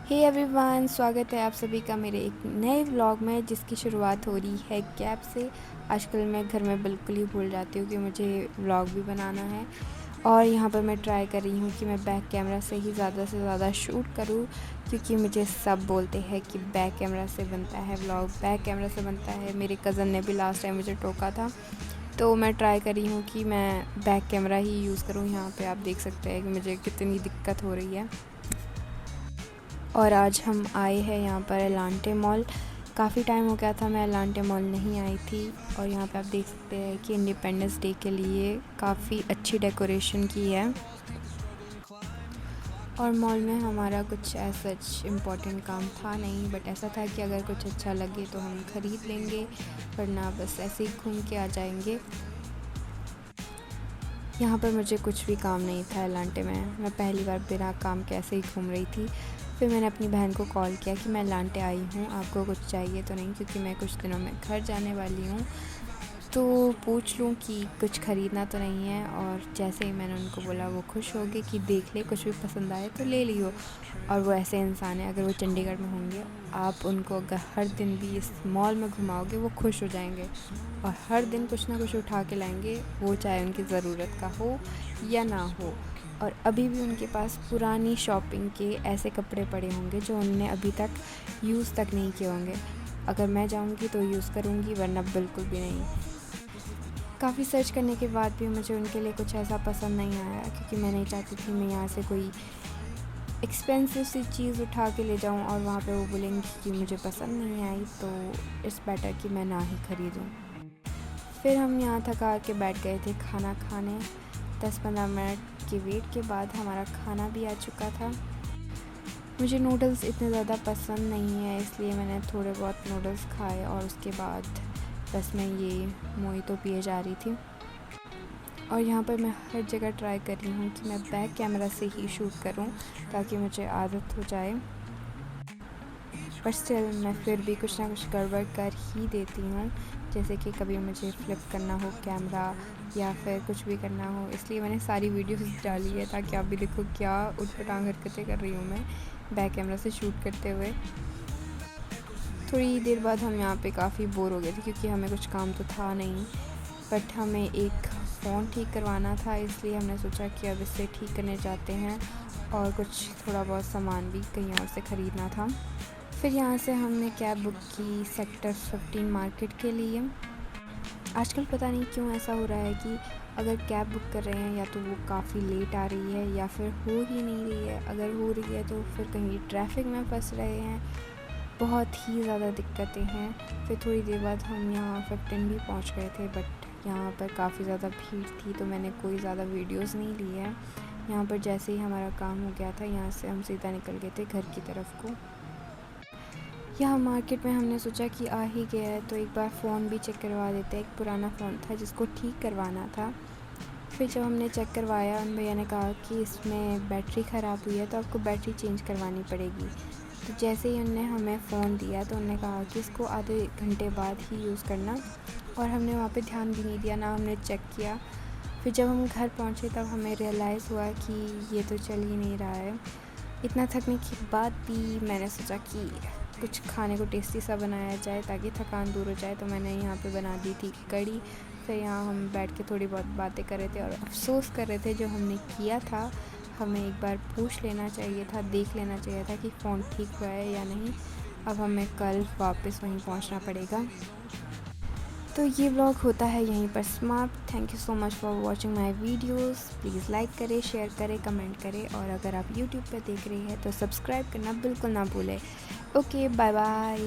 Hey everyone, स्वागत है आप सभी का मेरे एक नए व्लॉग में जिसकी शुरुआत हो रही है कैब से। आजकल मैं घर में बिल्कुल ही भूल जाती हूँ कि मुझे व्लॉग भी बनाना है। और यहाँ पर मैं ट्राई कर रही हूँ कि मैं बैक कैमरा से ही ज़्यादा से ज़्यादा शूट करूँ, क्योंकि मुझे सब बोलते हैं कि बैक कैमरा से बनता है व्लॉग, बैक कैमरा से बनता है। मेरे कज़न ने भी लास्ट टाइम मुझे टोका था, तो मैं ट्राई कर रही हूँ कि मैं बैक कैमरा ही यूज़ करूँ। यहाँ पे आप देख सकते हैं कि मुझे कितनी दिक्कत हो रही है। और आज हम आए हैं यहाँ पर एलांटे मॉल। काफ़ी टाइम हो गया था मैं एलांटे मॉल नहीं आई थी। और यहाँ पे आप देख सकते हैं कि इंडिपेंडेंस डे के लिए काफ़ी अच्छी डेकोरेशन की है। और मॉल में हमारा कुछ ऐसा इम्पोर्टेंट काम था नहीं, बट ऐसा था कि अगर कुछ अच्छा लगे तो हम ख़रीद लेंगे, वरना बस ऐसे ही घूम के आ जाएंगे। यहाँ पर मुझे कुछ भी काम नहीं था एलांटे में। मैं पहली बार बिना काम के ऐसे ही घूम रही थी। फिर मैंने अपनी बहन को कॉल किया कि मैं एलांटे आई हूँ, आपको कुछ चाहिए तो नहीं, क्योंकि मैं कुछ दिनों में घर जाने वाली हूँ, तो पूछ लूँ कि कुछ ख़रीदना तो नहीं है। और जैसे ही मैंने उनको बोला, वो खुश हो गए कि देख ले, कुछ भी पसंद आए तो ले लियो। और वो ऐसे इंसान है, अगर वो चंडीगढ़ में होंगे, आप उनको अगर हर दिन भी इस मॉल में घुमाओगे वो खुश हो जाएंगे और हर दिन कुछ ना कुछ उठा के लाएंगे, वो चाहे उनकी ज़रूरत का हो या ना हो। और अभी भी उनके पास पुरानी शॉपिंग के ऐसे कपड़े पड़े होंगे जो उनने अभी तक यूज़ तक नहीं किए होंगे। अगर मैं जाऊंगी तो यूज़ करूंगी, वरना बिल्कुल भी नहीं। काफ़ी सर्च करने के बाद भी मुझे उनके लिए कुछ ऐसा पसंद नहीं आया, क्योंकि मैं नहीं चाहती थी मैं यहाँ से कोई एक्सपेंसिव सी चीज़ उठा के ले जाऊँ और वहाँ पे वो बोलेंगी कि मुझे पसंद नहीं आई, तो इट्स बेटर कि मैं ना ही ख़रीदूँ। फिर हम यहाँ थका के बैठ गए थे खाना खाने। 10-15 मिनट के वेट के बाद हमारा खाना भी आ चुका था। मुझे नूडल्स इतने ज़्यादा पसंद नहीं है, इसलिए मैंने थोड़े बहुत नूडल्स खाए और उसके बाद बस मैं ये मोहितो पिए जा रही थी। और यहाँ पर मैं हर जगह ट्राई कर रही हूँ कि मैं बैक कैमरा से ही शूट करूँ, ताकि मुझे आदत हो जाए। पर स्टिल मैं फिर भी कुछ ना कुछ गड़बड़ कर ही देती हूँ, जैसे कि कभी मुझे फ्लिप करना हो कैमरा या फिर कुछ भी करना हो। इसलिए मैंने सारी वीडियोस डाली है, ताकि आप भी देखो क्या उटपटांग हरकतें कर रही हूँ मैं बैक कैमरा से शूट करते हुए। थोड़ी देर बाद हम यहाँ पे काफ़ी बोर हो गए थे, क्योंकि हमें कुछ काम तो था नहीं, बट हमें एक फ़ोन ठीक करवाना था। इसलिए हमने सोचा कि अब इसे ठीक करने जाते हैं, और कुछ थोड़ा बहुत सामान भी कहीं और से ख़रीदना था। फिर यहाँ से हमने कैब बुक की सेक्टर 15 मार्केट के लिए। आजकल पता नहीं क्यों ऐसा हो रहा है कि अगर कैब बुक कर रहे हैं, या तो वो काफ़ी लेट आ रही है या फिर हो ही नहीं रही है। अगर हो रही है तो फिर कहीं ट्रैफिक में फंस रहे हैं, बहुत ही ज़्यादा दिक्कतें हैं। फिर थोड़ी देर बाद हम यहाँ 15 भी पहुँच गए थे, बट यहाँ पर काफ़ी ज़्यादा भीड़ थी, तो मैंने कोई ज़्यादा वीडियोस नहीं ली है। यहाँ पर जैसे ही हमारा काम हो गया था, यहाँ से हम सीधा निकल गए थे घर की तरफ को। यहाँ मार्केट में हमने सोचा कि आ ही गया है तो एक बार फ़ोन भी चेक करवा देते हैं। एक पुराना फ़ोन था जिसको ठीक करवाना था। फिर जब हमने चेक करवाया, उन भैया ने कहा कि इसमें बैटरी ख़राब हुई है, तो आपको बैटरी चेंज करवानी पड़ेगी। तो जैसे ही उन्होंने हमें फ़ोन दिया, तो उन्होंने कहा कि इसको आधे घंटे बाद ही यूज़ करना, और हमने वहाँ पे ध्यान भी नहीं दिया, ना हमने चेक किया। फिर जब हम घर पहुँचे तब हमें रियलाइज़ हुआ कि ये तो चल ही नहीं रहा है। इतना थकने के बाद भी मैंने सोचा कि कुछ खाने को टेस्टी सा बनाया जाए, ताकि थकान दूर हो जाए। तो मैंने यहाँ पे बना दी थी कढ़ी। फिर यहाँ हम बैठ के थोड़ी बहुत बातें कर रहे थे और अफ़सोस कर रहे थे जो हमने किया था। हमें एक बार पूछ लेना चाहिए था, देख लेना चाहिए था कि फ़ोन ठीक हुआ है या नहीं। अब हमें कल वापस वहीं पहुँचना पड़ेगा। तो ये व्लॉग होता है यहीं पर समाप्त। Thank you so much for watching my videos. Please like करें, शेयर करें, कमेंट करें, और अगर आप यूट्यूब पर देख रहे हैं तो सब्सक्राइब करना बिल्कुल ना भूलें। Okay, bye bye.